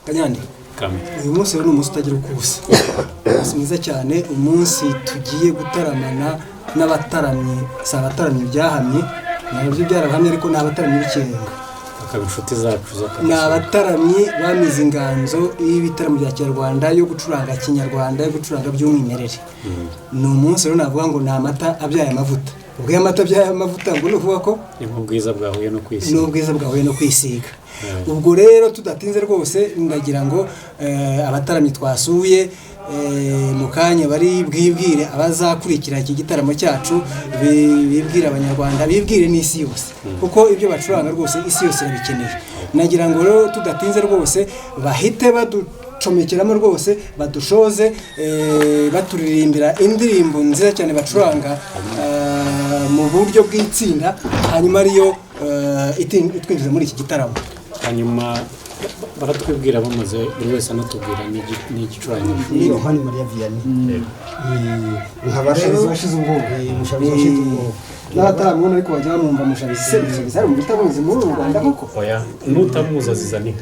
Kanyandi uyu munsi rero ni umunsi utagira uko ubusa umunsi mwiza cyane umunsi tugiye gutaramana n'abataramyi si abataramyi byahamye nabyo byarahamye ariko ni abataramyi b'ikirenga akaba inshuti zacu ni abataramyi bamize inganzo y'ibitaramo bya kinyarwanda yo gucuranga kinyarwanda yo gucuranga by'umwimerere ni umunsi rero navuga ngo ni amata abyaye amavuta ubwo amata abyaye amavuta ngo ni ukuvuga ko ni ubwiza bwahuye no kwisiga ni ubwiza bwahuye no kwisiga ubwo rero tudatinze rwose ndagira ngo abataramyi twasuye mu kanya bari bwibwire abazakurikira iki gitaramo cyacu bibwira abanyarwanda bibwire n'isi yose kuko ibyo bacuranga rwose isi yose irabikeneye nagira ngo rero tudatinze rwose bahite baducomekeramo rwose badushoze baturirimbira indirimbo nziza cyane bacuranga mu buryo bw'itsinda hanyuma ariyo itwinjiza muri iki gitaramo hanyuma baratwibwira bamaze buri wese anatubwira n'igicurangisho ni Yohani Maria Vianney nkabashize washize ubwoko mushabizi washize ubwoko n'abataramubona ariko bajya bamwumva mushabizi ari mu bitabuzi muri uru Rwanda koko oya n'utamuza zizanika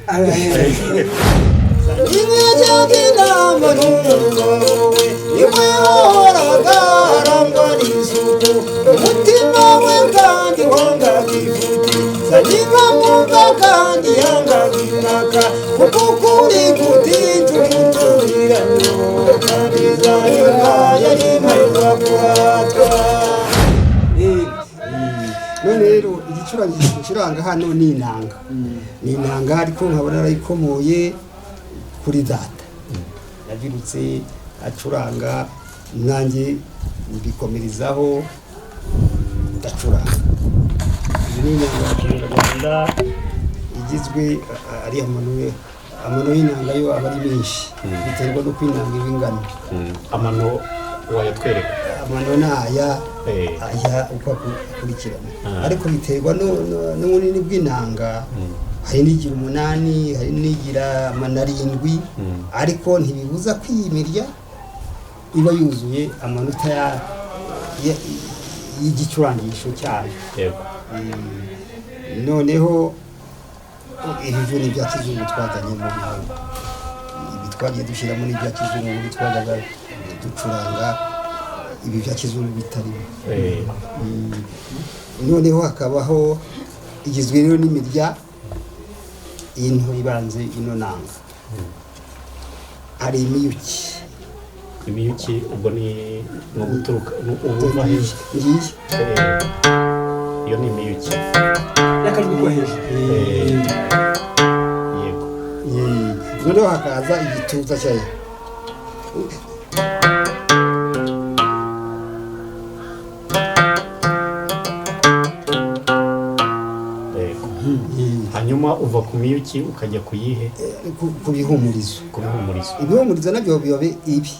umutima we kandi wangagifuti saniba muga kandi yangagimaka kuko kuri kuticu muturirano kandi zayonga yarimaywa kuhatwa none rero igicurangisho kiranga hano ni inanga ariko nkabona arayikomoye kuri data yavirutse acuranga nanjye mbikomerezaho ndacuranga iyi ni inanga ya kinyarwanda igizwe ari amano y'inanga yo aba ari menshi biterwa n'uko inanga iba ingana amano wayatwereka amano ni aya uko akurikirana ariko biterwa n'ubunini bw'inanga hari n'igira 8 hari n'igira 7 ariko ntibibuza kwiyimirya iba yuzuye amanota y'igicurangisho cyayo noneho ibyo ni ibya kizungu twazanye mu bihugu ibi twagiye dushyiramo n'ibya kizungu twajyaga ducuranga ibi bya kizungu bitarimo noneho hakabaho igizwe rero n'imirya into ibanze ino nanga hari imiyuki ubwo ni no guturuka ubuva hejuru iyo ni imiyuki yakajwe ko hejuru yego noneho hakaza igituza cyayo hanyuma uva ku miyuki ukajya kuyihe ku bihumurizo ibihumurizo nabyo biba ibi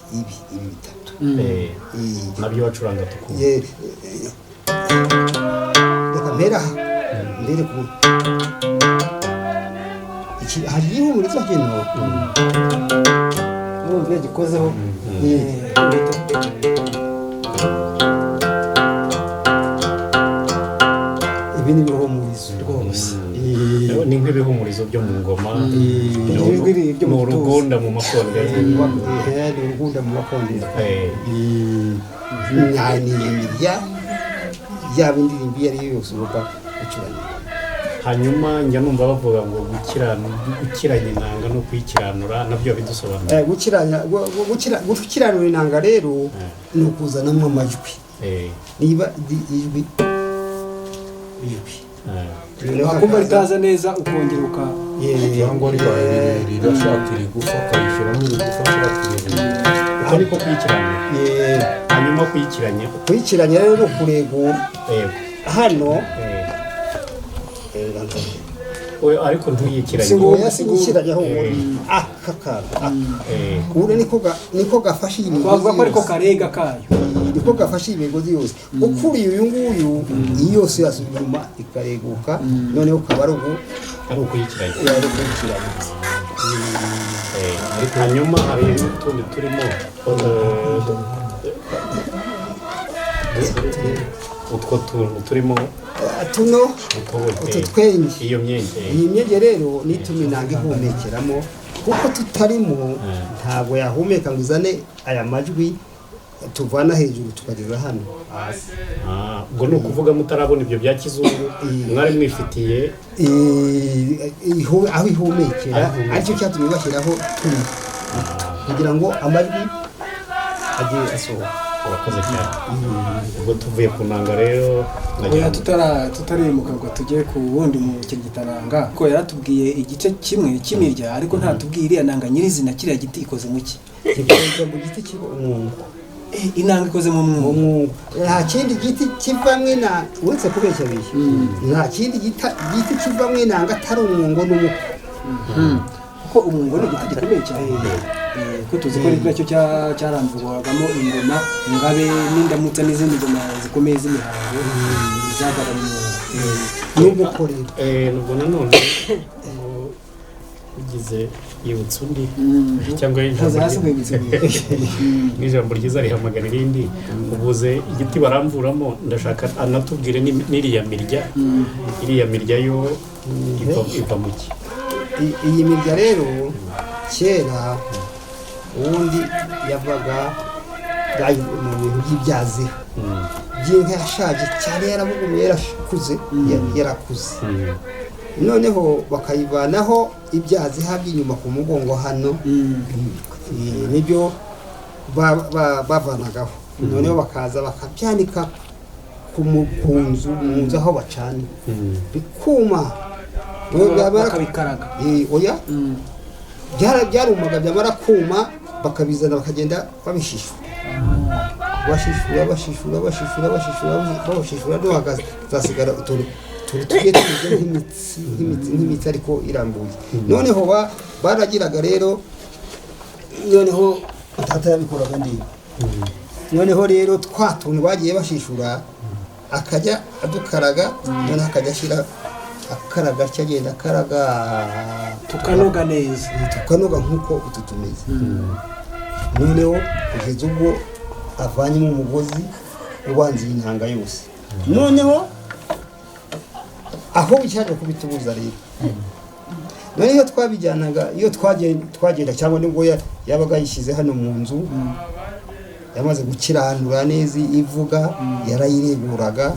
bitatu nabyo wacuranga tukumva reka mpera mbere ku hari igihumurizo hino n'ubu gikozeho ibi ni ibihumurizo rwose ni nk'ibihumurizo byo mu ngoma mu rugunda mu makondera urugunda mu makondera ni imirya yaba indirimbo iyo ari yo yose ugomba gucuranga hanyuma njya numva bavuga ngo gukiranya inanga no kuyikiranura nabyo bidusobanura gukiranura inanga rero ni ukuzanamo amajwi niba ijwi wakumva ritaza neza ukongera cyangwa rirashakira igufa akayishyiramo irigufa uko niko kuyikiranura hanyuma kuyikiranya rero ni ukuregura hano ariko ntuyikiranye singukiranyaho kakara niko gafashe imigozi bavuga ko ariko karega kayo niko gafashe imigozi yose ukuriye uyu nguyu iyi yose yasubira inyuma ikareguka noneho ukaba ari ukuyikiranya hanyuma hari n'utundi turimo utwo tuntu turimo utu twenge iyo myenge iyi myenge rero nituma inanga ihumekeramo kuko tutarimo ntabwo yahumeka ngo izane aya majwi tuvana hejuru tukageza hano hasi. ubwo ni ukuvuga mutarabona ibyo bya kizungu mwari mwifitiye aho ihumekera aricyo cyatumye bashyiraho turi kugira ngo amajwi agiye asohoka. urakoze cyane. ubwo tuvuye ku nanga rero oya tutarimuka ngo tujye ku wundi mu kirgitananga ko yaratubwiye igice kimwe cy'imirya ariko ntatubwiye iriya nanga nyirizina kiriya giti ikoze mu ki gikozwe mu giti kiba umwungu. inanga ikoze mu mwungu. Nta kindi giti kivamo inanga uretse kubeshya bishya. Nta kindi giti kivamo inanga atari umwungo n'umuko. Kuko umwungo ni igiti gikomeye cyane. Ko tuzi ko nacyo cyaramvurwagamo ingoma ingabe n'indamutsa n'izindi ngoma zikomeye z'imihango zavaga mu n'umukorero. nubwo nanone ugize yibutsa undi cyangwa ijambo ryiza rihamagara irindi. ubuze igiti baramvuramo ndashaka anatubwire n'iriya mirya yo iva mu ki. Iyi mirya rero kera ubundi yavaga mu bintu by'ibyazi by'inka yashaje cyane yaramugumye yarakuze noneho bakayivanaho ibyazi habye inyuma ku mugongo hano nibyo bavanagaho noneho bakaza bakabyanika ku nzu aho bacana bikuma bakabikaraga. oya byarumaga byamara kuma bakabizana bakagenda babishishura bashishura no hakazasigara utuntu tugiye tumeze nk'imitsi ariko irambuye. Noneho baragiraga rero noneho tata yabikoraga ndiba noneho rero twa tuntu bagiye bashishura akajya adukaraga noneho akajya ashyira akaraga cyagenda akaraga tukanoga neza tukanoga nk'uko utu tumeze. Noneho kugeza ubwo avanyemo umugozi ubanziye intanga yose. Noneho aho cyaje kubitubuza rero noneho iyo twabijyanaga iyo twagenda cyangwa nibwo yabaga yishyize hano mu nzu yamaze gukiranura neza ivuga yarayireguraga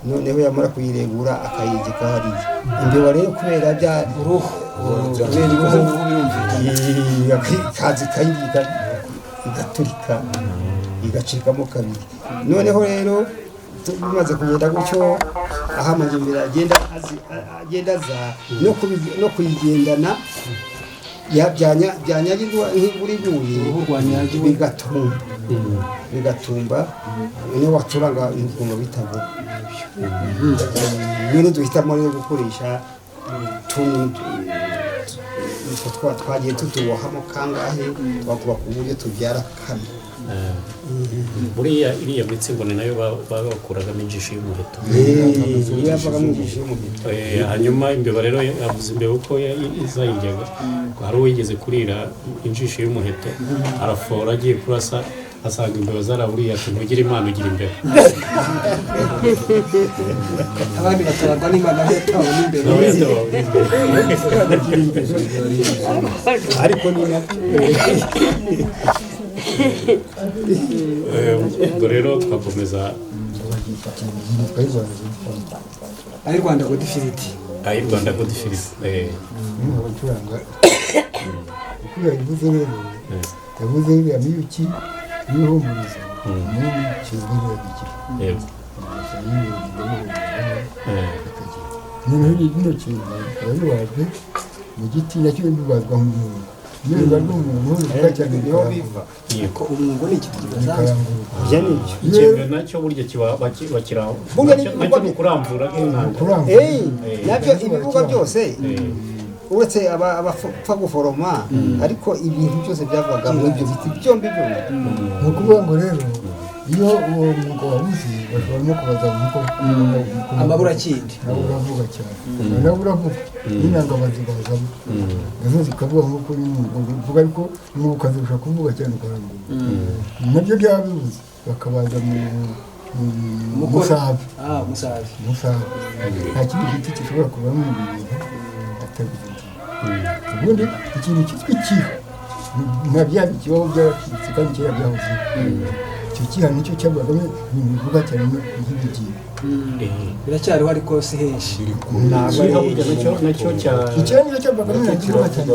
noneho yamara kuyiregura akayigika hariya imbeba rero kubera bya uruhu kazi kayibika igaturika igacikamo kabiri. Noneho rero bimaze kugenda gutyo aho amagimbira agenda aza no kuyigendana byanyagirwa nk'imvura iguye bigatumba niyo wacuranga ingoma bitavuga. Rero duhitamo rero gukoresha twagiye tutubohamo kangahe twakuba ku buryo tubyara kane. buriya iriya mitsi ngo ni nayo bakuragamo injishi y'umuheto. Yavagamo injishi y'umuheto. hanyuma imbeba rero yavuze imbeba uko izayiryaga hari uwigeze kurira injishi y'umuheto arafora agiye kurasa asanga imbeba zaraburiye ati ntugire imana ugira imbeba. abandi batabagwa n'imana yatawe n'imbeba ariko ni ubwo rero twakomeza ari Rwanda Godifiriti yavuze iriya miyuki y'ihumuriza n'ubu kizwi n'iyagikira noneho bino kintu barabibaze mu giti nacyo bibazwa nk'umuntu niba ari umuntu bivuga cyane niho biva ko umwungo ni igiti kidasanzwe ikembe nacyo burya bakiraho nacyo ni ukurambura nabyo ibivuga byose uretse abapfa guforoma ariko ibintu byose byavaga muri ibyo biti byombi ni ukuvuga ngo rero iyo uwo mwuga wabuze bashobora no kubaza nk'uko amaburakindi nabo uravuga cyane nabo uravuga n'inanga bazibazamo nazo zikavuga nk'uko uvuga ariko n'ubu ukazirusha kuvuga cyane ukarangura nabyo byabibuze bakabaza mu musabe nta kindi giti gishobora kuvamo ibi bintu atari ubundi ikintu cyitwa ikiha nka bya bikibaho byaracitse kandi kera byahoze icyo kiha nicyo cyabagamo ibintu bivuga cyane nk'ibigiye biracyariho ariko si henshi nacyo ikirangira cyabagamo ntikivuga cyane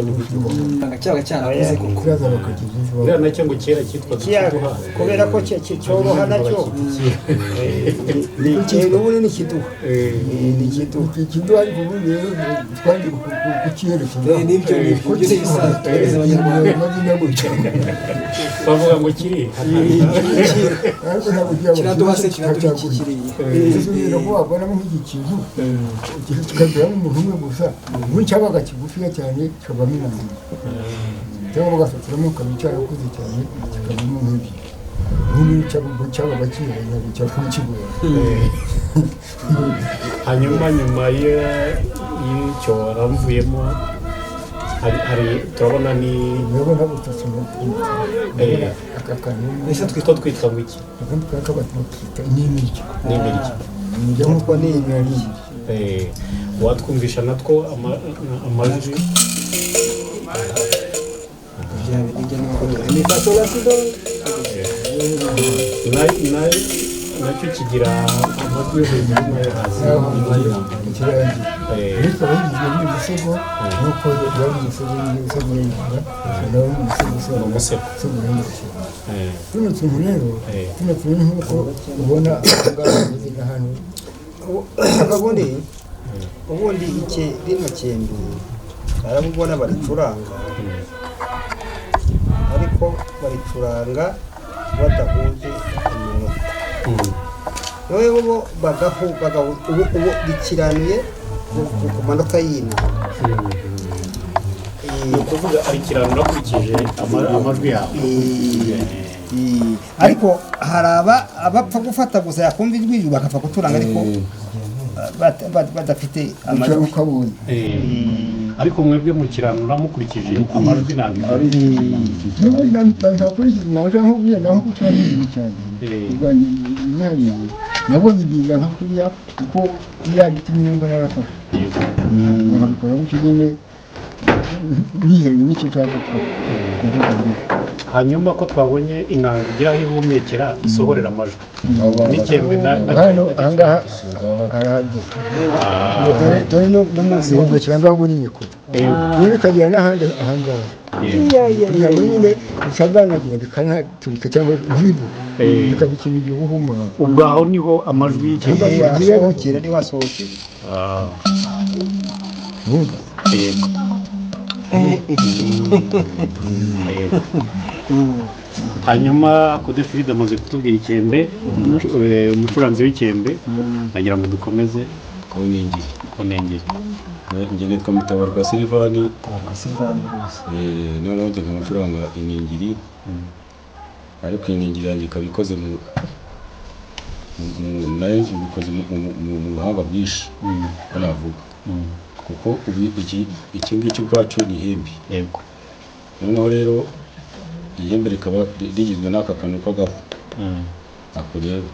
cyabaga cyarakuze kuko kiraza bakakivuza buriya nacyo ngo kera cyitwa ikiyaga kubera ko cyoroha nacyo ni ikintu ubundi ni ikiduha ni ikiduha ikiduha ariko ubundi rero twagiye kukiherekeza nibyo ni ibisanzwe twageze abanyarwanda amazina gutya bavuga ngo kiri ariko ntabwo kiraduha se kiraduha gisubira ko wabonamo nk'iki kintu kikagiramo umuntu umwe gusa ubundi cyabaga kigufiya cyane kikavamo inama cyangwa bagafatiramo kabiri cyarakuze cyane kikavamo nk'ibyo ubundi cyabaga kihereye ntabwo cyakora kigora hanyuma nyuma y'icyo waramvuyemo hari turabona ni urabona gutasoma aka kantu ese twitwa ngo iki akandi kakabakita n'imirya n'imirya nijya nk'uko n'inyoni watwumvisha natwo amajwi nacyo kigira amajwi yo hejuru n'ayo hasi ariko abagizwe n'imisego nk'uko yari imisego y'imisego y'inzira nawe imisego umusego tuno tuntu rero tuno tuntu nk'uko ubona ahangaha hameze nka hano ubundi rino cyembe arabubona baricuranga ariko baricuranga badahuje iminota noneho bo ubu bikiranuye ku manota y'inama ni ukuvuga ari ikirango akurikije amajwi yawe ariko hari abapfa gufata gusa yakumva ijwi bakapfa guturanga ariko badafite amajwi ukabonye ariko mwebwe mu kirango mukurikije amajwi ntabwo ntakurikiza naje nkubwiye naho gucana cyane nabonye ibyiza nka kuriya kuko iriya giti nimba narafashe nkabikora gutyo nyine bihewe n'icyo nshaka kuvuga hanyuma ko twabonye inanga igira aho ihumekera isohorera amajwi n'icyembe hano ahangaha harahagira dore no munsi y'ihumekera ngaho buri mikoro niba ikagira n'ahandi ahangaha ntabwo nyine bisaganagira bikanaturika cyangwa ntibibu bikaba ikintu gihuhuma ubwo aho niho amajwi y'icyembe asohokera niho asohokera hanyuma Kodefiride amaze kutubwira icyembe umucuranzi w'icyembe nagira ngo dukomeze kunengeri njye nitwa Mutabarwa Silvani noneho ndi umucuranga iningiri ariko iningiri yanjye ikaba ikoze nayo bikoze mu buhanga bwinshi ko navuga kuko iki ngiki ubwacu ni ihembe yego noneho rero ihembe rikaba rigizwe n'aka kantu k'agafu ako rero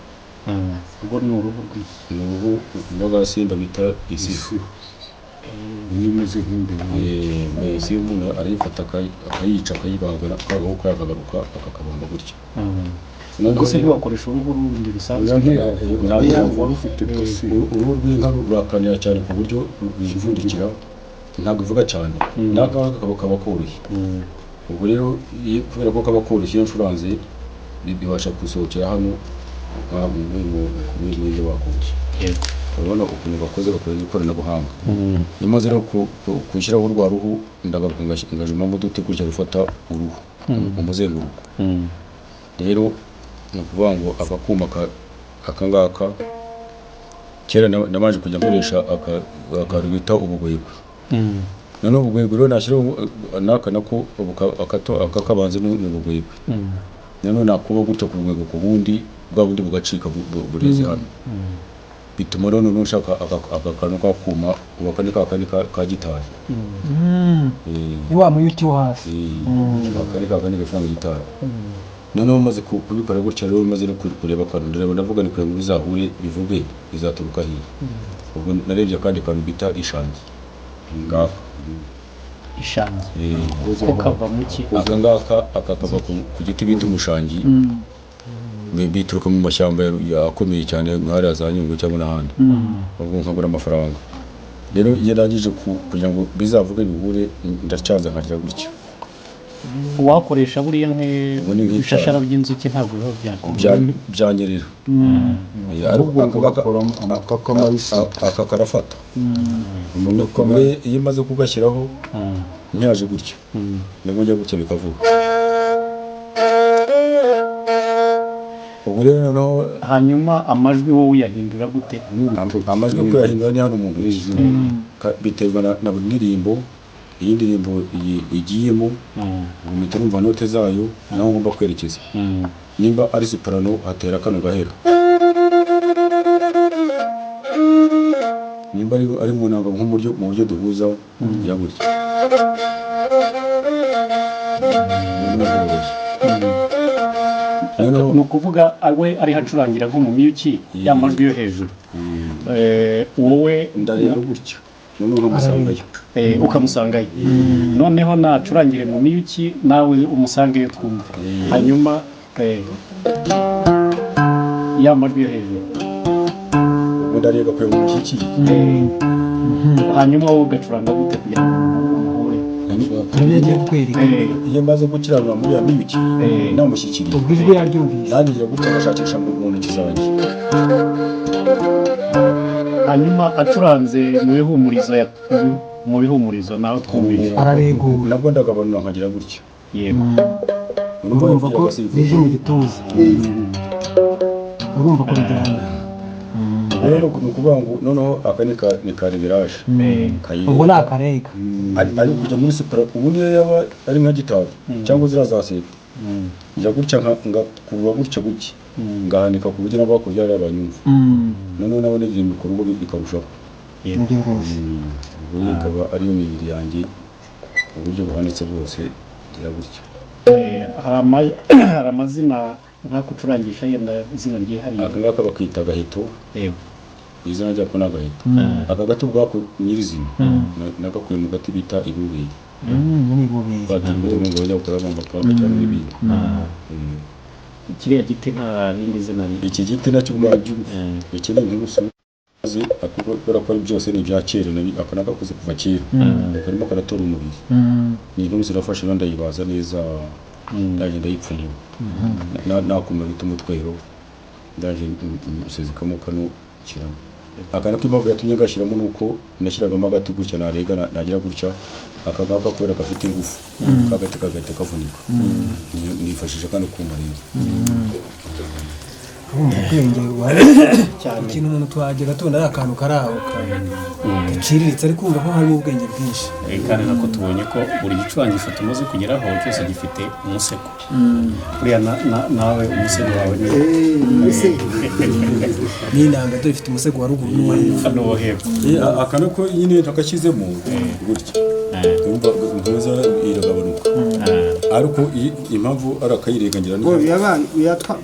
ubwo ni uruhu rw'agasimba bita isifu imeze nk'imbere isi umuntu arayifata akayica akayibagana akagaruka yakagaruka akakabamba gutya ubwo se ntiwakoresha uruhu rundi rusanzwe uruhu rw'inka rurakanira cyane ku buryo rwivundikira ntabwo ivuga cyane n'aka kaba koroshye ubwo rero kubera ko kaba koroshye iyo ncuranze bibasha gusohokera hano muri ibyo bakoze urabona ukuntu bakoze bakoresha ikoranabuhanga iyo maze rero gushyiraho urwa ruhu ndagaruka ngajumamo uduti gutya rufata uruhu umuzenguruko rero ni ukuvuga ngo aka kuma aka ngaka kera nabanje kujya nkoresha akantu bita ubugwegwe noneho ubugwegwe rero nashyiraho n'aka nako akakabanze n'ubugwegwe noneho nakuba gutya ku bugwegwe ku bundi bwa bundi bugacika bureze hano bituma rero nushaka aka kantu kakuma ubaka ni kakandi ka gitari ni wa muyuti wo hasi kakandi gashanga gitari noneho maze kubikora gutya rero maze no kureba akantu ndabona ndavuga ni kure muri zahuye bivuge bizaturuka hiye ubwo narebye kandi kantu bita ishangi ngaka ishangi ko kava mu ki aka ngaka akakava ku giti bita umushangi bituruka mu mashyamba akomeye cyane nk'ariya za Nyungwe cyangwa n'ahandi bavuga nkagura amafaranga rero iyo ndangije kugira ngo bizavuge bihure ndacanza nkarya gutya wakoresha buriya nk'ibishashara by'inzuki ntabwo biba byanyerera aka karafata iyo maze kugashyiraho ntiyaje gutya nabwo njya gutya bikavuga ubu rero hanyuma amajwi wowe uyahindura gute amajwi uko yahindura ni hano umuntu biterwa na buri ndirimbo iyi ndirimbo igiyemo mpita numva note zayo naho ngomba kwerekeza nimba ari soprano hatera kano gahera nimba ari mu nanga mu buryo duhuza ya gutya ni ukuvuga we ari hacurangira nko mu miyuki y'amajwi yo hejuru wowe ndareba gutya noneho nkamusangayo ukamusangayo noneho nacurangire mu miyuki nawe umusangeyo twumva hanyuma y'amajwi yo hejuru ubu ndareba kure mu mushyiki hanyuma wowe ugacuranga gute kugira ngo iyo maze gukiranura muri ya miyuki namushyikiriye ubwo ijwi yaryumvise nanjye ngira gutya ngashakisha mu ntoki zanjye hanyuma acuranze mu bihumurizo nawe twumvise araregura nabwo ndagabanura nkagira gutya yego urumva ko bije mu gituza urumva ko bijyana rero ni ukuvuga ngo noneho aka ni ka reveraje ubwo ni akarega ari kujya muri siporo ubu niyo yaba ari nka gitari cyangwa ziriya za seta njya gutya ngakurura gutya gutya ngahanika ku buryo nabo hakurya ari abanyumva noneho nabo n'igihe mikoro ubwo bikarushaho ubu ikaba ariyo mibiri yanjye uburyo buhanitse bwose ngira gutya hari amazina nkakucurangisha yenda izina ryihariye aka ngaka bakita agaheto yego izina ryako ni agaheto aka gato ubwako nyirizina nagakuye mu gati bita ibubeye batumye ngo bajya gukora amapapa cyangwa ibindi kiriya giti nta rindi zina iki giti nacyo ubwacyo iki ni nk'ubusuzi kubera ko byose ni ibya kera aka nagakoze kuva kera karimo karatora umubiri ni inturusi irafashe rero ndayibaza neza ndagenda yipfumura nakuma bita umutwero ndaje usezekamo kano kiramo akana k'impamvu yatumye gashyiramo nuko nashyiragamo agati gutya narega nagira gutya aka ngaka kubera gafite ingufu kagati kagahita kavunika nifashisha kano kuma rero ubwenge ikintu umuntu twagera tubona ari akantu kari aho gaciriritse ariko kumva ko harimo ubwenge bwinshi kandi nako tubonye ko buri gicurangisho tumaze kugeraho cyose gifite umusego buriya nawe umusego wawe n'inanga dufite umusego wa ruguru n'uwo hepfo aka nako nyine ntakashyizemo gutya impuza iragabanuka ariko impamvu ari akayirengangira ngo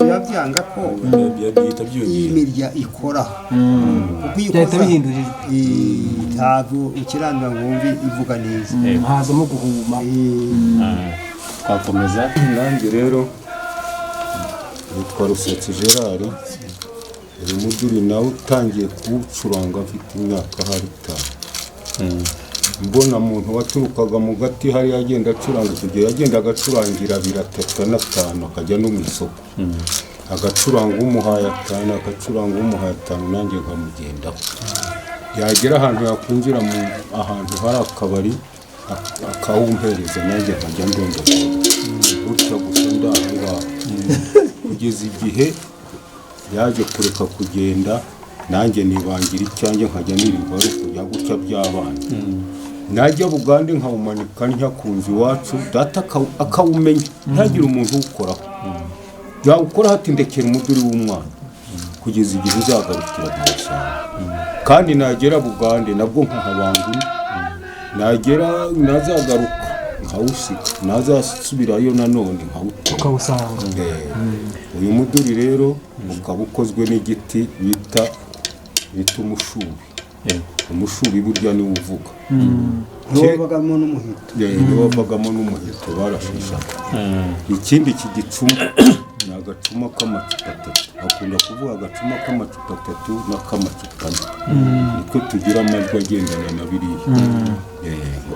birabyanga ko bihita byongera imirya ikora byahita bihindurira ntabwo ukiranura ngo wumve ivuga neza hazamo guhuma twakomeza nanjye rero witwa Rusetsi Gerard uyu muduri nawe utangiye kuwucuranga afite imyaka hari 5 mbona muntu waturukaga mu gati hari agenda acuranga tugiye yagenda agacurangira 3 akajya no mu isoko agacuranga umuhaye 5 agacuranga umuhaye 5 nanjye nkamugendaho yagera ahantu yakwinjira mu ahantu hari akabari akawumpereza nanjye nkajya ndondoka gutya gusa ndahangaha kugeza igihe yaje kureka kugenda nanjye nibangira icyanjye nkajya nirirwa ari kujya gutya by'abana najya Bugande nkawumanika nyakunzi iwacu data akawumenya ntagire umuntu uwukoraho yawukora hati ndekera umuduri w'umwana kugeza igihe uzagarukira gusa kandi nagera Bugande nabwo nkahabangura nagera nazagaruka nkawusika nazasubirayo nanone ukawusanga uyu muduri rero ukaba ukozwe n'igiti bita umushubi umushubi burya niwo uvuga ntibabagamo n'umuheto ntibabagamo n'umuheto barashishaga ikindi kigicuma ni agacuma k'amacupa 3 akunda kuvuga agacuma k'amacupa 3 n'ak'amacupa 4 niko tugira amajwi agendana na biriya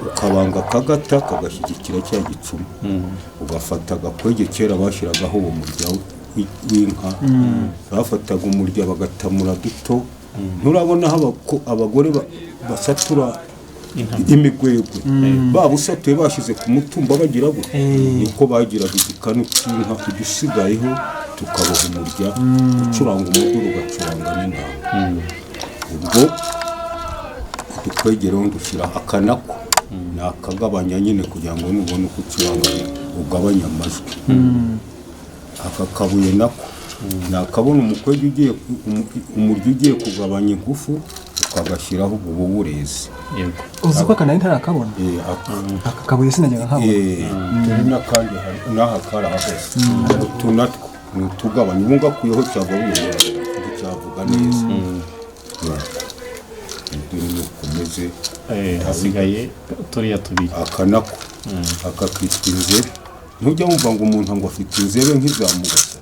ukabanga akagata kagashyigikira cya gicuma ugafata agakwege kera bashyiragaho uwo murya w'inka bafataga umurya bagatamura duto nturabona aho abagore basatura imigwegwe babusatuye bashyize ku mutumba bagira gute niko bagiraga igikanu cy'inka udusigayeho tukaboha umurya ucuranga umuduru ugacuranga n'intama ubwo udukwegeraho dushyira akanako ni akagabanya nyine kugira ngo nubone uko ucuranga ugabanya amajwi aka kabuye nako nakabona umukwege ugiye umurya ugiye kugabanya ingufu ukagashyiraho ubu burezi uzi ko kanari ntarakabona aka kabuye sinajyaga nkabona n'akandi n'aha kari ahose utu natwo ni utugabanya ubu ngakuyeho cyava buyobora cyavuga neza ukomeze hasigaye turiya tubiri aka nako akakitwa inzebe ntujya wumva ngo umuntu ngo afite inzebe nk'izamugasa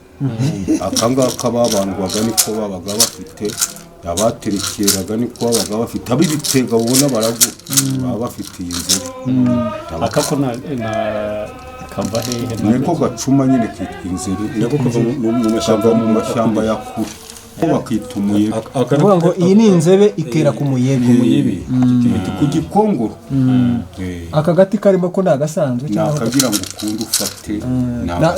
aka ngaka babandwaga niko babaga bafite abaterekeraga niko babaga bafite ab'ibitega ubona baragu baba bafite iyi nzebe akako na kava hehe niko gacuma nyine kitwa inzebe nako kava mu mashyamba ya kure bakita umuyebe akavuga ngo iyi ni inzebe itera ku muyebe ku gikongoro aka gati karimo ko nagasanzwe cyangwa nakagira ngo ukunde ufate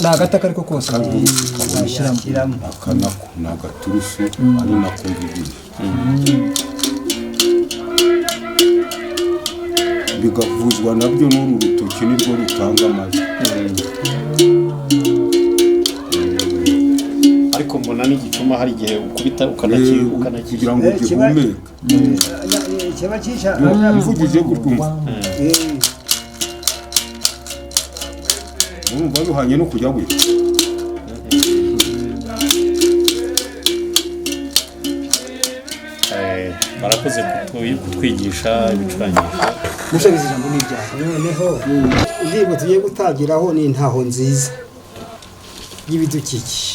ni agati ako ariko kose bashyiramo akanako ni agaturusu ari nako ngibiri bigavuzwa nabyo n'uru rutoki nirwo rutanga amajwi ariko mbona n'igicuma hari igihe ukubita ukanakigira kugira ngo gihumeke kiba cisha mvugije gutuma urumva ruhanye no kujya gwe barakoze kutwigisha ibicurangisho mushabizi ijambo n'ibyaha noneho indirimbo tugiye gutangiraho ni intaho nziza y'ibidukikije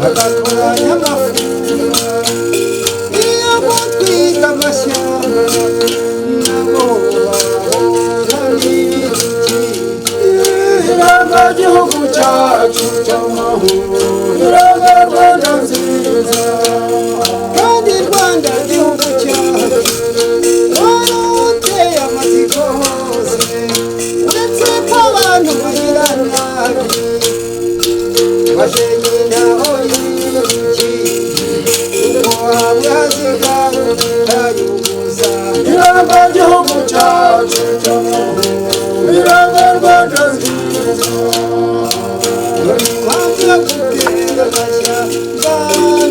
bagakoranya amafunguro iyo gutwika amashyamba nabo bahura n'ibidukikije igihugu cyacu cy'amahoro iranga Rwanda nziza kandi Rwanda gihugu cyacu wari uteye amatsiko hose uretse ko abantu bagira nabi bashenye naho yirukiye uko hamwe hazigayubuza iranga gihugu cyacu cy'amahoro iranga Rwanda nziza impamvu yo gutera amashyamba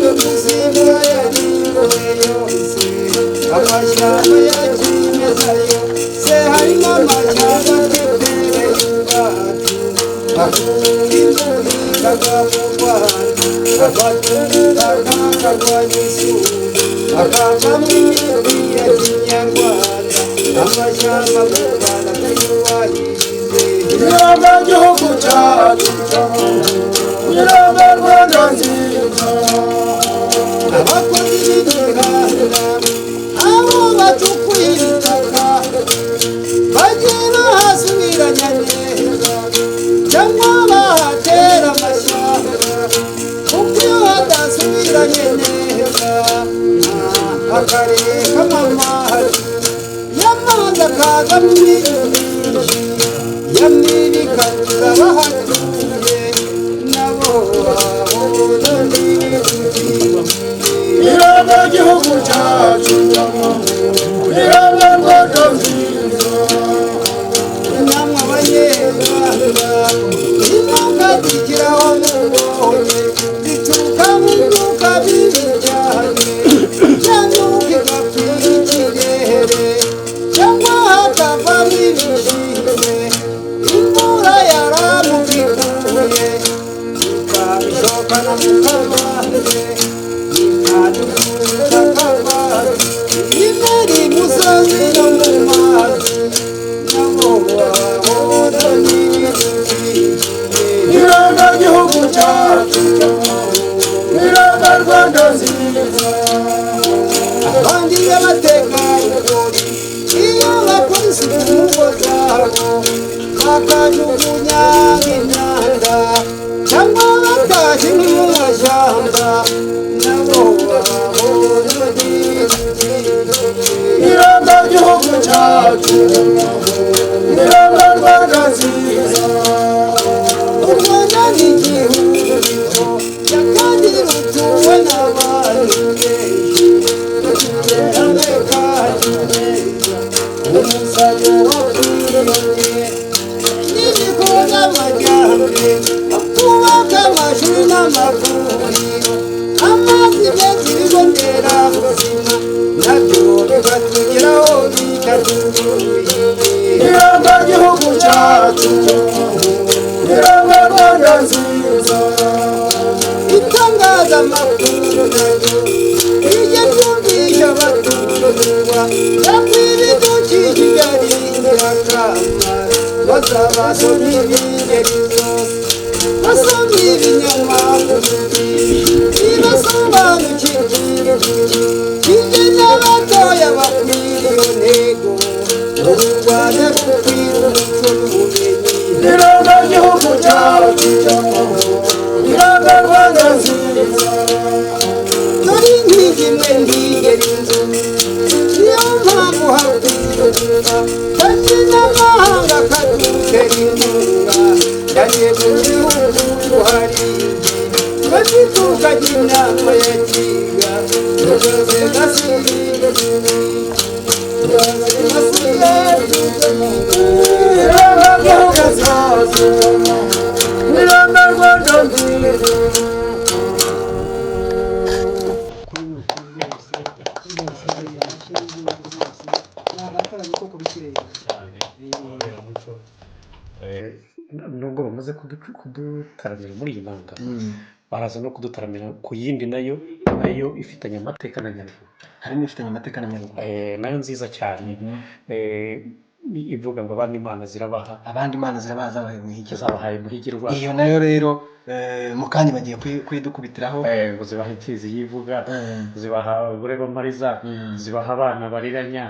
no gusimbura yariwe yose amashyamba ya kimeza yose harimo amashyamba atemereye ubwacu akura imvura ikagwa mu Rwanda agatuma akarwanya isuri akavamo imiti ya kinyarwanda amashyamba mu Rwanda tuyubahirize iranga gihugu cyacu iranga Rwanda nziza abakozi b'imihanda abo bacukuye ibitaka bagira hasubiranya neza cyangwa bahatera amashyamba kuko iyo hadasubiranye neza akarere k'amamazi y'amazi akazamo ibintu yamibikaza bahatuye nabo bahura n'ibidukikije iranga gihugu cyacu iranga Rwanda nziza namwe abanyarwanda imyuka zigiraho mubonye zituruka mu myuka mibi cyane cyangwa igapfira ikirere cyangwa hakavamo ibishingwe imvura yaramubikuye ikabishokana mu kabande ikadukuza akabande imeri musozi no mu mazi nabo bahura n'ibidukikije iranga gihugu cyacu iranga Rwanda nziza abandi b'abategarugori iyo bakora isuku mu ngo zabo bakajugunya imyanda cyangwa batashye mu mashyamba nabo bahura n'ibidukikije iranga gihugu cyacu iranga Rwanda nziza u Rwanda ni igihugu kandi rutuwe n'abantu benshi rutuwe kandi neza umusaruro w'abaturage n'ibikorwa amajyambere kubaka amashuri n'amavuriro amazi meza ibigo nderabuzima nabyo bigatugeraho bitatuzuye iranga gihugu cyacu iranga Rwanda nziza itangazamakuru naryo rijya ryumvisha abatumirwa cyangwa ibidukikije ari ingirakamaro bazabasomyi b'ingeri zose basomyi ibinyamakuru bibasobanukirwa ibyo n'abatoya bakwiriye intego u Rwanda rukwiriye umuco n'ubumenyi iranga gihugu cyacu iranga Rwanda nziza dore inkingi imwe ntigera inzu niyo mpamvu hakwiruka kandi n'amahanga akadutera inkunga yareba igihugu hari twese tukajya inama ya kiga tugaze gasiga tugaze gasiga iranga gihugu cyacu iranga Rwanda nziza nubwo bamaze kudutaramira muri iyi nanga baraza no kudutaramira ku yindi nayo ifitanye amateka na Nyaruguru harimo ifitanye amateka na Nyaruguru nayo nziza cyane ivuga ngo abandi imana zirabaha abandi imana zirabaha zabahaye umuhigi zabahaye umuhigi rwose iyo nayo rero mu kanya bagiye kwidukubitiraho ngo zibaha imfizi yivuga zibaha abagore bamariza zibaha abana bariranya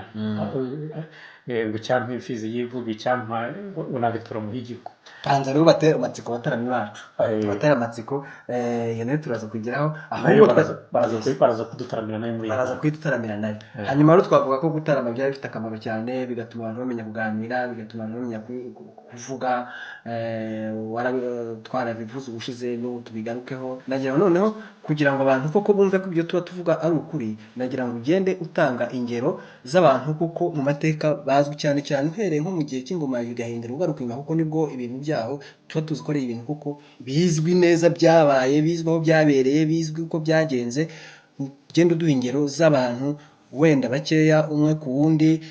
ngo icyampa imfizi yivuga icyampa unabitura mu higiko banza rero batera amatsiko abatarami bacu batera amatsiko iyo nayo turaza kugeraho ahubwo baraza kudutaramira nayo muri baraza kwidutaramira nayo hanyuma rero twavuga ko gutarama byari bifite akamaro cyane bigatuma abantu bamenya kuganira bigatuma abantu bamenya kuvuga twarabivuze ubushize n'ubu tubigarukeho nagira ngo noneho kugira ngo abantu koko bumve ko ibyo tuba tuvuga ari ukuri nagira ngo ugende utanga ingero z'abantu kuko mu mateka bazwi cyane cyane uhereye nko mu gihe cy'ingoma ya Gahindiro ugaruka inyuma kuko nibwo ibintu byaho tuba tuzi ko ari ibintu kuko bizwi neza byabaye bizwi aho byabereye bizwi uko byagenze ugenda uduha ingero z'abantu wenda bakeya umwe ku wundi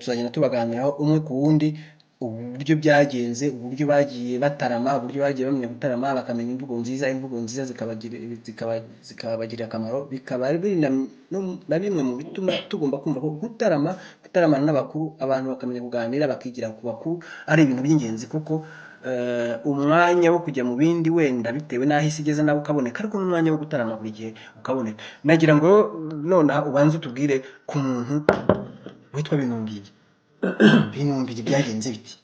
tuzagenda tubaganiraho umwe ku wundi uburyo byagenze uburyo bagiye batarama uburyo bagiye bamenya gutarama bakamenya imvugo nziza zikabagirira akamaro bikaba biri na bimwe mu bituma tugomba kumva ko gutaramana n'abakuru abantu bakamenya kuganira bakigira ku bakuru ari ibintu by'ingenzi kuko umwanya wo kujya mu bindi wenda bitewe n'aho isi igeze nawe ukaboneka ariko n'umwanya wo gutarama buri gihe ukaboneka nagira ngo nonaha ubanze utubwire ku muntu witwa Binumbiri byagenze biti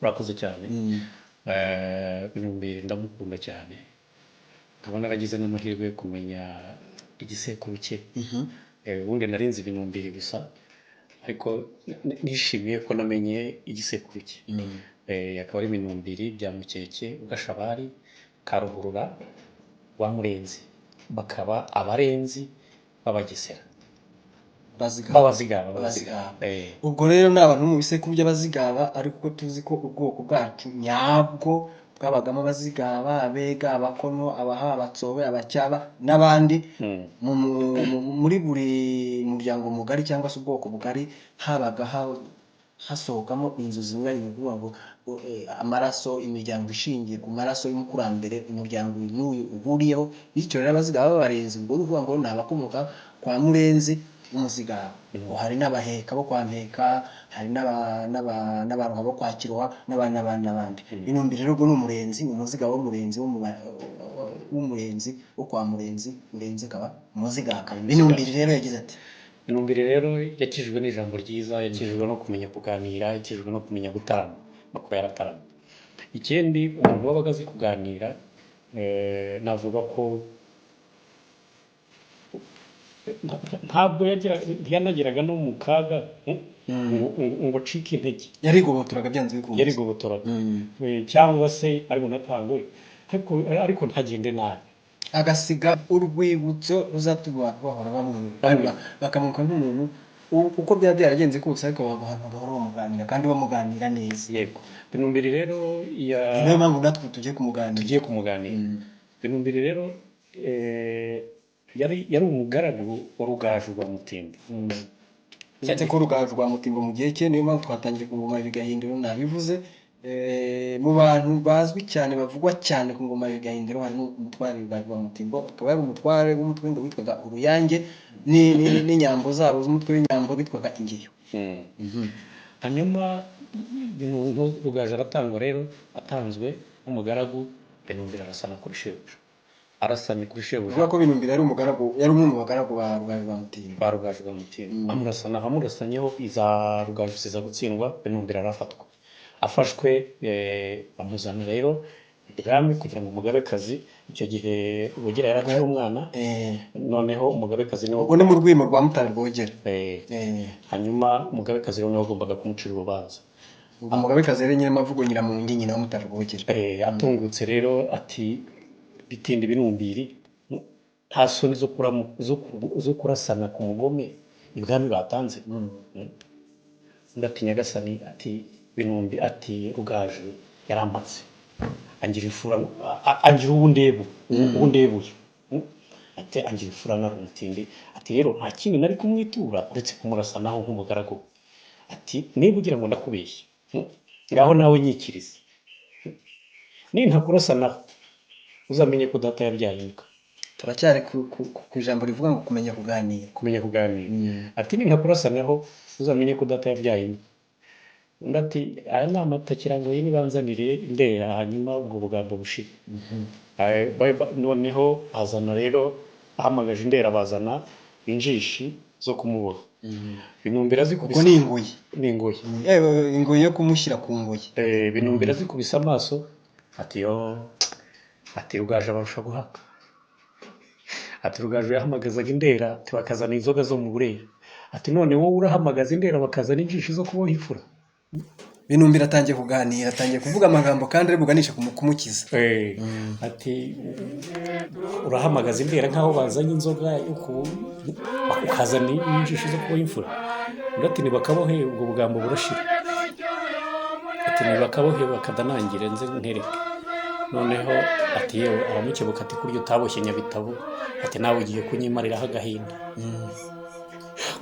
urakoze cyane Binumbiri ndamukunda cyane nkaba naragize n'amahirwe yo kumenya igisekuru cye ubundi narinzi Binumbiri gusa ariko nishimiye ko namenye igisekuru cye akaba ari Binumbiri bya Mukeke Gashabari Karuhurura wa Murenzi bakaba abarenzi b'Abagesera babazigaba ubwo rero ni abantu mu bisekuru by'abazigaba ariko tuzi ko ubwoko bwacu nyabwo bwabagamo abazigaba abega abakono abaha abatsobe abacyaba n'abandi muri buri muryango mugari cyangwa se ubwoko bugari habaga hasohokamo inzu zimwe ni ukuvuga ngo amaraso imiryango ishingiye ku maraso y'umukurambere umuryango n'uyu uhuriyeho bityo rero abazigaba b'abarenzi ubwo uvuga ngo ni abakomoka kwa Murenzi umuzigaba hari n'abaheka bo kwa Mpeka hari n'abaroha bo kwa Kiroha n'abandi Binumbiri rero ni umurenzi umuzigaba w'umurenzi wo kwa Murenzi akaba umuzigaba Binumbiri rero yagize ati Binumbiri rero yakijijwe n'ijambo ryiza yakijijwe no kumenya kuganira yakijijwe no kumenya gutarama no kuba yaratarama ikindi umuntu wabaga azi kuganira navuga ko ntabwo yanageraga no mu kaga ngo acike intege yarigoboturaga byanze bikunze yarigoboturaga cyangwa se ari bunatangwe ariko ntagende nabi agasiga urwibutso ruzatuma bahora bamwumva bakamuka nk'umuntu uko byaba byaragenze kose ariko abantu bahora bamuganira kandi bamuganira neza yego Binumbiri rero niyo mpamvu natwe tugiye kumuganira Binumbiri rero yari umugaragu wa Rugaju rwa Mutimbo cyane ko Rugaju rwa Mutimbo mu gihe cye niyo mpamvu twatangiye ku ngoma ya Gahindiro nabivuze mu bantu bazwi cyane bavugwa cyane ku ngoma ya Gahindiro harimo umutware wa Mutimbo akaba yari umutware w'umutwe witwaga Uruyange n'inyambo zabo z'umutwe w'inyambo bitwaga Ingeyo hanyuma Rugaju aratangwa rero atanzwe nk'umugaragu Binumbiri arasana kuri shebuja uvuga ko Binumbiri yari umwe mu bagaragu ba Rugaju rwa Mutimbo amurasanyeho iza Rugaju ziza gutsindwa Binumbiri arafatwa afashwe bamuzana rero ibwami kugira ngo umugabekazi icyo gihe Rwogera yari umwana noneho umugabekazi niwe ubwo ni mu rwimo rwa Mutara Rwogera hanyuma umugabekazi niwe wagombaga kumucira urubanza umugabekazi rero nyine mavugo Nyiramungi nyina wa Mutara Rwogera atungutse rero ati bitinde Binumbiri nta soni zo kurasana ku mugome ibwami batanze ndatinya Gasani ati Binumbiri ati Rugaju yarampatse angira ifura angira ubundebuye ati angira ifura na Rumutindi ati rero nta kintu nari kumwitura uretse kumurasanaho nk'umugaragu ati niba ugira ngo ndakubeshye ngaho nawe nyikirize nintakurasanaho uzamenye ko data yabyaye imbwa turacyari ku ijambo rivuga ngo kumenya kuganira ati nintakurasanaho uzamenye ko data yabyaye imbwa undi ati aya ni amata kirango ye nibanzanire Ndera hanyuma ubwo bugambo bushira. Noneho azana rero ahamagaje Ndera bazana injishi zo kumuboha. Binumbira zikubise ubwo ni ingoyi ni ingoyi. ingoyi yo kumushyira ku ngoyi. Binumbira zikubise amaso ati Rugaju abarusha guhaka. Ati Rugaju yahamagazaga Indera ati bakazana inzoga zo mu Burera. Ati none wowe urahamagaza Indera bakazana injishi zo kuboha ifura. Binumbira atangiye kuganira, atangiye kuvuga amagambo kandi ari buganisha kumukiza. Ati urahamagaza Indera nkaho bazanye inzoga yo bakazana injishi zo kuboha ifura. Ati nibakabohe ubwo bugambo burashira. Ati nibakabohe bakadanangire nze ntereke. Noneho ati yewe aramukebuka ati kuryo utaboshye Nyabitabo ati nawe ugiye kunyimariraho agahinda.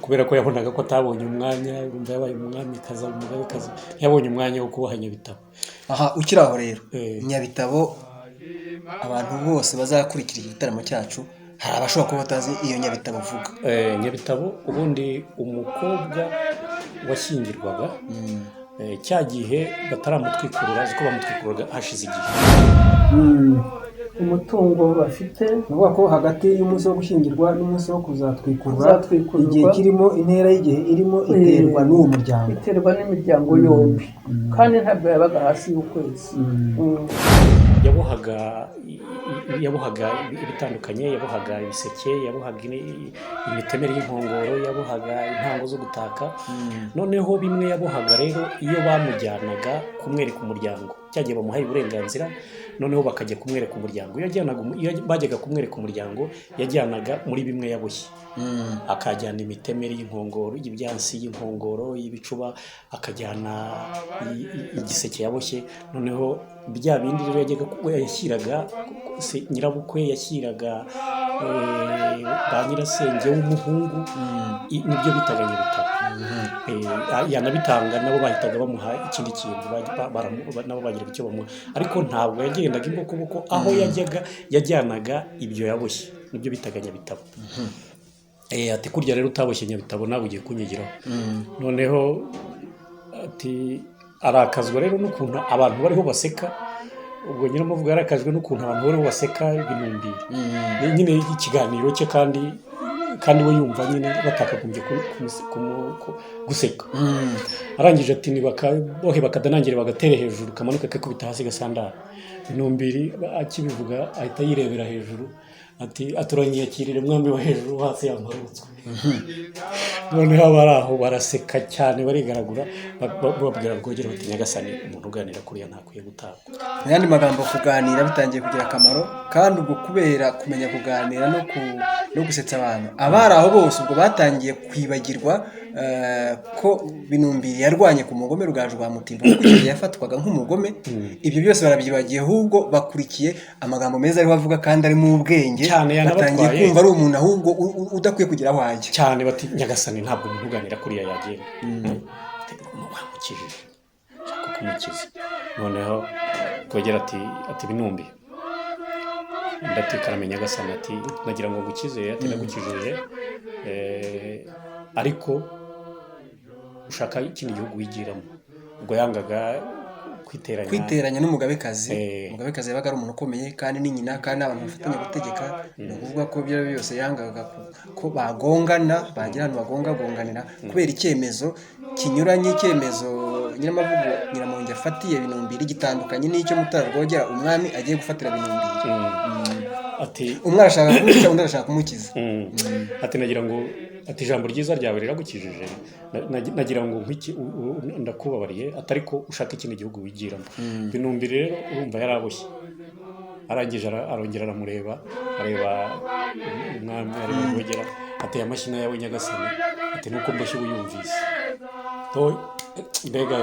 Kubera ko yabonaga ko atabonye umwanya, urumva yabaye umwami kaza umugabe kaza yabonye umwanya wo kuboha Nyabitabo. Aha ukiraho rero Nyabitabo abantu bose bazakurikira igitaramo cyacu hari abashobora kuba batazi iyo Nyabitabo uvuga. Nyabitabo ubundi umukobwa washyingirwaga cya gihe bataramutwikurura ziko bamutwikururaga hashize igihe. Umutungo bafite nuvuga ko hagati y'umunsi wo gushyingirwa n'umunsi wo kuzatwikurura igihe kirimo intera y'igihe irimo iterwa n'uwo muryango, iterwa n'imiryango yombi kandi ntabwo yabaga hasi y'ukwezi. yabohaga ibitandukanye, yabohaga ibiseke, yabohaga imitemeri y'inkongoro, yabohaga intango zo gutaka. Noneho bimwe yabohaga rero iyo bamujyanaga kumwereka umuryango cyagiye bamuhaye uburenganzira, noneho bakajya kumwereka umuryango. Iyo bajyaga kumwereka umuryango yajyanaga muri bimwe yaboshye, akajyana imitemeri y'inkongoro, y'ibyansi y'inkongoro, y'ibicuba, akajyana igiseke yaboshye. Noneho bya bindi rero yashyiraga nyirabukwe, yashyiraga ba nyirasenge w'umuhungu, nibyo bitaga Nyabitabo. Yanabitanga nabo bahitaga bamuha ikindi kintu, nabo bagira icyo bamuha, ariko ntabwo yagendaga imbokoboko. Aho yajyanaga ibyo yaboshye nibyo bitaga Nyabitabo. Ati kurya rero utaboshye Nyabitabo nawe ugiye kunyigiraho. Noneho ati arakazwa rero n'ukuntu abantu bariho baseka. Ubwo nyiramuvuga yarakajwe n'ukuntu abantu bariho baseka Binumbira. Nyine ikiganiro cye kandi we yumva nyine batakagombye guseka. Arangije ati nibakabohe bakadanangire bagatere hejuru kamanuka kakubita hasi gasandara. Binumbira akibivuga ahita yirebera hejuru ati aturanyiyakirire mwami wa hejuru hasi yamparutswe. Noneho abaraho baraseka cyane barigaragura, babwira Rwogera bati Nyagasani umuntu uganira kuriya ntakwiye gutabwa. Mu yandi magambo kuganira bitangiye kugira akamaro, kandi ubwo kubera kumenya kuganira no gusetsa abantu, abari aho bose ubwo batangiye kwibagirwa ko Binumbira yarwanye ku mugome Rugaju rwa Mutimbo, kuko igihe yafatwaga nk'umugome. Ibyo byose barabyibagiye, ahubwo bakurikiye amagambo meza ariho avuga kandi ari mu ubwenge, batangiye kumva ari umuntu ahubwo udakwiye kugira aho ajya cyane. Bati Nyagasani ntabwo umuntu uganira kuriya yagenda, wamukijije shaka kumukiza. Noneho Rwogera ati Binumbira ndatekana Nyagasani ati nagira ngo ngukize. Ati ndagukijije ariko ushaka ikindi gihugu wigiramo. Ubwo yangaga kwiteranya n'umugabekazi. Umugabekazi yabaga ari umuntu ukomeye kandi ni nyina, kandi abantu bafatanya gutegeka. Ni ukuvuga ko ibyo byose yangaga ko bagongana, bagira ahantu bagonganira kubera icyemezo kinyuranye, icyemezo Nyiramavugo Nyiramongi afatiye Binumbira gitandukanye n'icyo Mutara Rwogera umwami agiye gufatira Binumbira. Ati umwe arashaka kumukiza undi arashaka kumukiza. Ati nagira ngo ijambo ryiza ryawe riragukijije, nagira ngo ndakubabariye atari ko ushaka ikindi gihugu wigiramo. Binumbira rero urumva yaraboshye. Arangije arongera aramureba, areba umwami, areba Rwogera, ateye amashyi yawe Nyagasani, ati nuko mboshye uyumvise. Mbega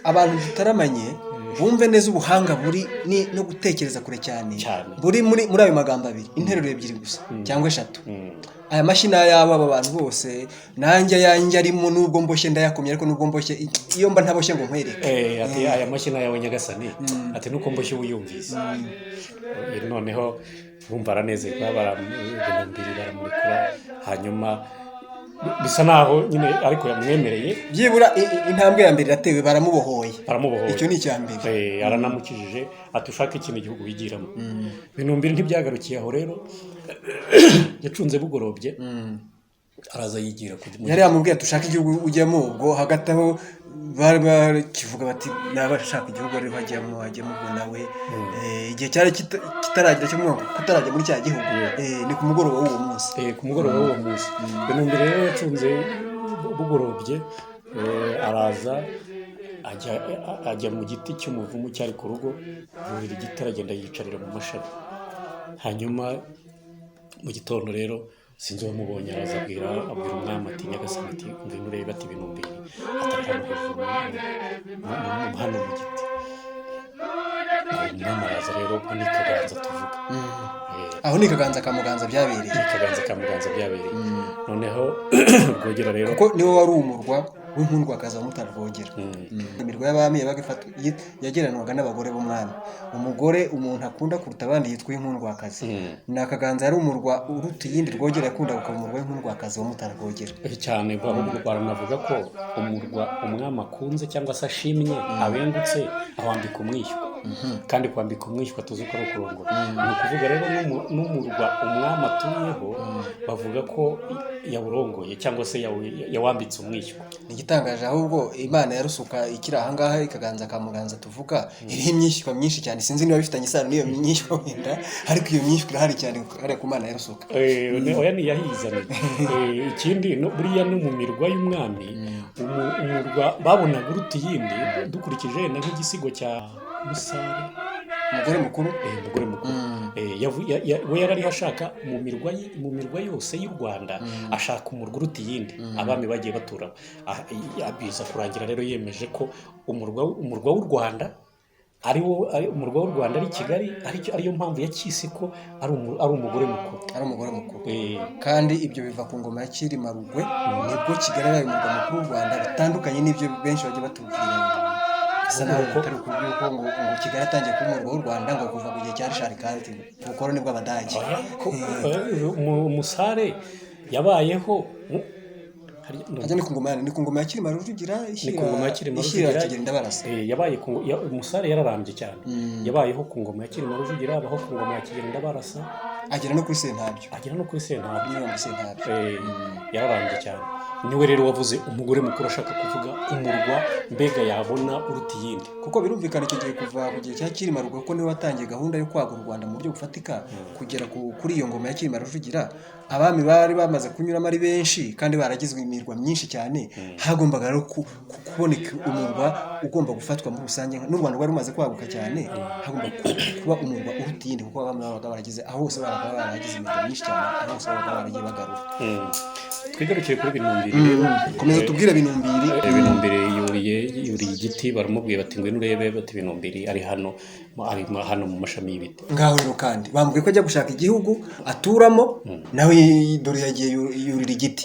abantu tutaramanye bumve neza ubuhanga buri no gutekereza kure cyane buri muri ayo magambo abiri, interuro ebyiri gusa cyangwa eshatu. Aya mashina yabo aba bantu bose nanjye yanjye arimo, nubwo mboshye ndayakomye, ariko nubwo mboshye iyo mba ntaboshye ngo nkwereke. Ati aya mashina yawe Nyagasani, ati nuko mboshye uyumvise. Noneho bumva aranezerwa, Binumbira baramurekura. Hanyuma bisa naho nyine ariko yamwemereye byibura intambwe ya mbere iratewe baramubohoye icyo ni icya mbere aranamukijije ati ushaka ikindi gihugu wigiramo Binumbiri ntibyagarukiye aho rero yacunze bugorobye araza yigira yari yamubwiye dushaka igihugu ujyamo ubwo hagati aho bari bakivuga bati nabashaka igihugu ariho hajyamo ubwo nawe igihe cyari kitaragira cyo kutarajya muri cya gihugu ni ku mugoroba w'uwo munsi Binumbiri rero yacunze bugorobye hanyuma ajya mu giti cy'umuvumu cyari ku rugo yurira igiti aragenda yicarira mu mashami hanyuma mu gitondo rero sinzi uwamubonye araza abwira umwami ati nyagasani ati ngwino urebe ati Binumbiri atari hano hejuru hano mu giti umwami araza rero ni Kaganza tuvuga aho ni Kaganza ka Muganza byabereye noneho Rwogera rero kuko niwe wari umurwa w'inkundwakazi wa Mutara Rwogera imirwa y'abami yageranwaga n'abagore b'umwami umugore umuntu akunda kuruta abandi yitwa inkundwakazi na Kaganza yari umurwa uruta iyindi Rwogera yakunda gukora umurwa w'inkundwakazi wa Mutara Rwogera cyane baranavuga ko umurwa umwami akunze cyangwa se ashimye abengutse awambika umwishywa kandi kwambika umwishywa tuzi ko ari ukurongora ni ukuvuga rero n'umurwa umwami atuyeho bavuga ko yawurongoye cyangwa se yawambitse umwishywa igitangaje ahubwo Imana ya Rusuka ikiri ahangaha ikaganza ka Muganza tuvuga iriho imyishywa myinshi cyane sinzi niba bifitanye isano n'iyo myishywa wenda ariko iyo myishywa irahari cyane hariya ku Mana ya Rusuka oya ntiyahizanye ikindi buriya no mu mirwa y'umwami umurwa babonaga uruta iyindi dukurikije na nk'igisigo cya Musare umugore mukuru we yarari ashaka mu mirwa yose y'u Rwanda ashaka umurwa uruta iyindi abami bagiye batura biza kurangira rero yemeje ko umurwa w'u Rwanda umurwa w'u Rwanda ari Kigali ariyo mpamvu yakise ko ari umugore mukuru kandi ibyo biva ku ngoma ya Cyilima Rugwe nibwo Kigali ari umurwa mukuru w'u Rwanda bitandukanye n'ibyo benshi bagiye batubwira atari ukubyuko ngo Kigali atangiye kuba umurwa w'u Rwanda ngo kuva ku gihe cya Richard Kandt ubukoroni bw'Abadage Umusare yabayeho ni ku ngoma ya Cyilima Rujugira ishyira Kigeli Ndabarasa Umusare yararambye cyane yabayeho ku ngoma ya Cyilima Rujugira abaho ku ngoma ya Kigeli Ndabarasa agera no kuri Sentabyo yararambye cyane niwe rero wavuze umugore mukuru ashaka kuvuga umurwa mbega yabona uruta iyindi kuko birumvikana icyo gihe kuva ku gihe cya Cyilima Rugwe ko niwe watangiye gahunda yo kwagura u Rwanda mu buryo bufatika kugera kuri iyo ngoma ya Cyilima Rujugira abami bari bamaze kunyuramo ari benshi kandi baragizwe imirwa myinshi cyane hagombaga rero kuboneka umurwa ugomba gufatwa muri rusange n'u Rwanda rwari rumaze kwaguka cyane hagomba kuba umurwa uruta iyindi kuko abami babaga baragize aho hose baragize imirwa myinshi cyane aho hose babaga baragiye bagarura twigarukiye kuri Binumbiri komeza tubwire Binumbiri yuriye igiti baramubwiye bati ngwino urebe bati Binumbiri ari hano mu mashami y'ibiti ngaho rero kandi bambwiye ko ajya gushaka igihugu aturamo nawe dore yagiye yurira igiti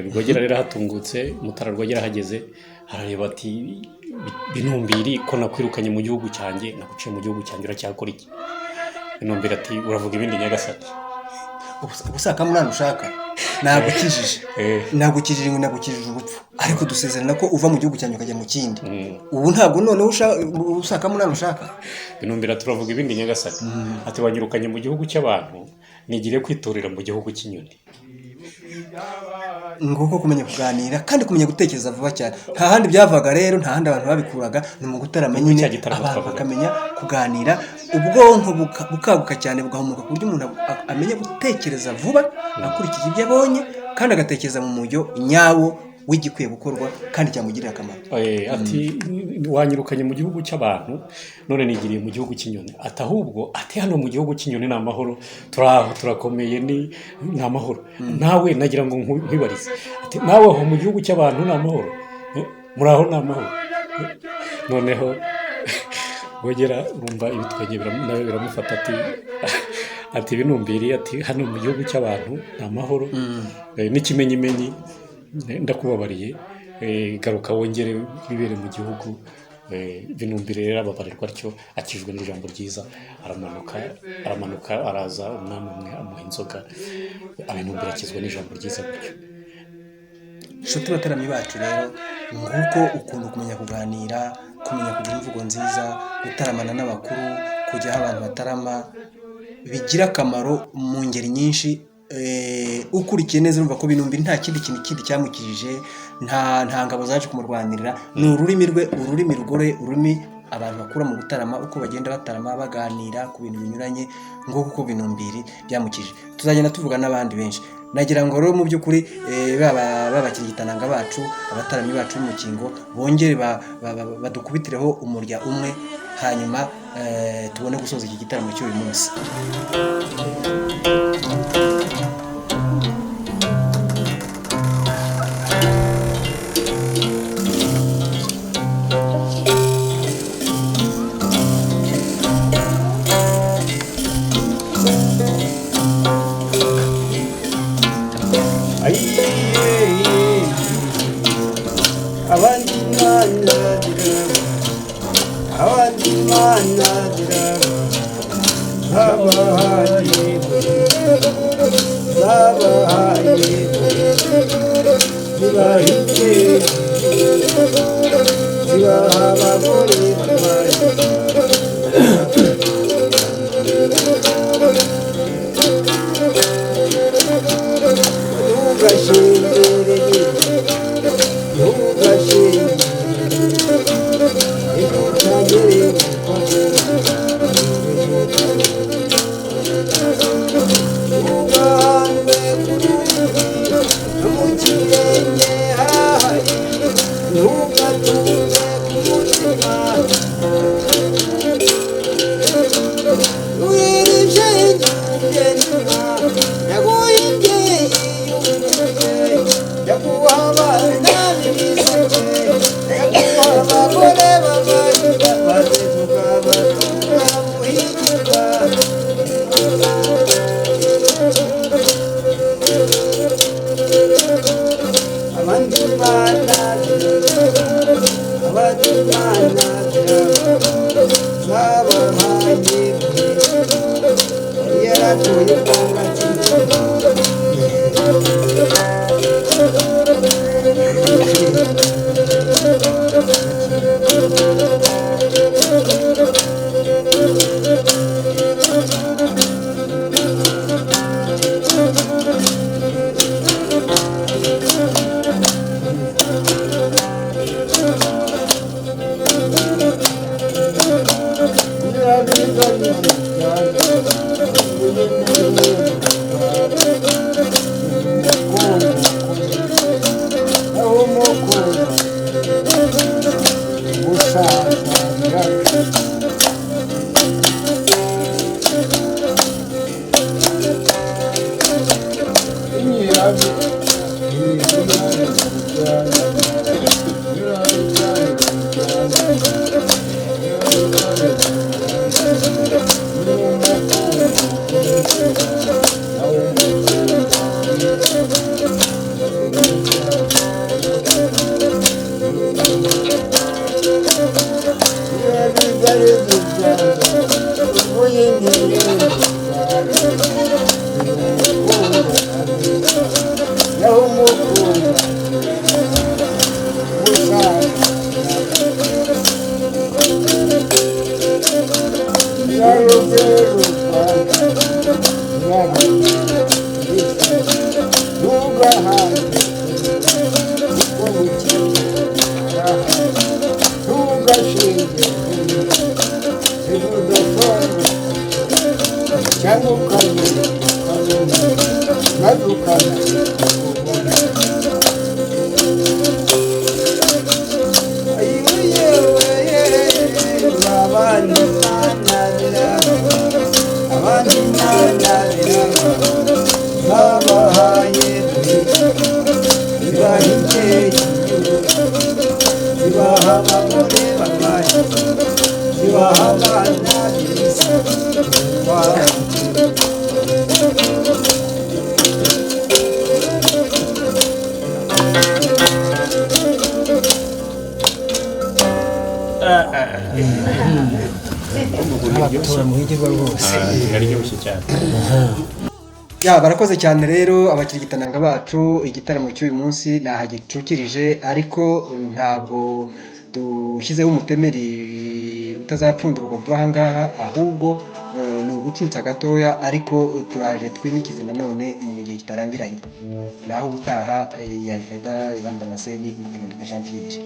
Rwogera rero hatungutse Mutara Rwogera hageze arareba ati Binumbiri ko nakwirukanye mu gihugu cyanjye naguciye mu gihugu cyanjye uracyakora iki Binumbiri ati uravuga ibindi nyagasani ubusaka munani ushaka nagukijije ngo nagukijije urupfu ariko dusezerana ko uva mu gihugu cyanjye ukajya mu kindi ubu ntabwo noneho usaka munani ushaka Binumbiri turavuga ibindi nyagasani ati wanyirukanye mu gihugu cy'abantu nigire kwitorera mu gihugu cy'inyoni nguko kumenya kuganira kandi kumenya gutekereza vuba cyane nta handi byavaga rero nta handi abantu babikuraga ni mu gutarama nyine abantu bakamenya kuganira ubwonko bukaguka cyane bugahumuka ku buryo umuntu amenya gutekereza vuba akurikije ibyo abonye kandi agatekereza mu mujyo nyawo w'igikwiye gukorwa kandi cyamugirira akamaro ati wanyirukanye mu gihugu cy'abantu none nigiriye mu gihugu cy'inyoni ati ahubwo ati hano mu gihugu cy'inyoni ni amahoro turakomeye ni amahoro nawe nagira ngo nkwibarize ati nawe aho mu gihugu cy'abantu ni amahoro muri aho ni amahoro noneho Rwogera urumva ibitwenge nawe biramufata ati Binumbiri ati hano mu gihugu cy'abantu ni amahoro n'ikimenyimenyi ndakubabariye garuka wongere wibere mu gihugu Binumbiri rero ababarirwa atyo akijwe n'ijambo ryiza aramanuka araza umwami umwe amuha inzoga Binumbiri akizwa n'ijambo ryiza gutyo inshuti bataramyi bacu rero nguko ukuntu kumenya kuganira, kumenya kugira imvugo nziza, gutaramana n'abakuru, kujya aho abantu batarama bigira akamaro mu ngeri nyinshi. Ukurikiye neza urumva ko binumbira nta kindi kintu kindi cyamukijije, nta ngabo zaje kumurwanirira, ni ururimi rwe, ururimi rugore, ururimi abantu bakura mu gutarama, uko bagenda batarama baganira ku bintu binyuranye, ngo kuko binumbiri byamukije. Tuzagenda tuvuga n'abandi benshi. Nagira ngo rero mu by'ukuri babakirigitananga bacu, abataramyi bacu b'umukingo bongere badukubitireho umurya umwe, hanyuma tubone gusoza iki gitaramo cy'uyu munsi. abatora muhigirwa rwose yaryoshye cyane. Ya barakoze cyane rero abakirigitananga bacu igitaramo cy'uyu munsi nahagicukirije ariko ntabwo dushyizeho umutemeri utazapfundurwa vuba aha ngaha ahubwo ni ugucitsa gatoya ariko turaje twimikize nanone mu gihe kitarambiranye naho ubutaha ya Veda Ivan Damascene n'ibintu byinshi.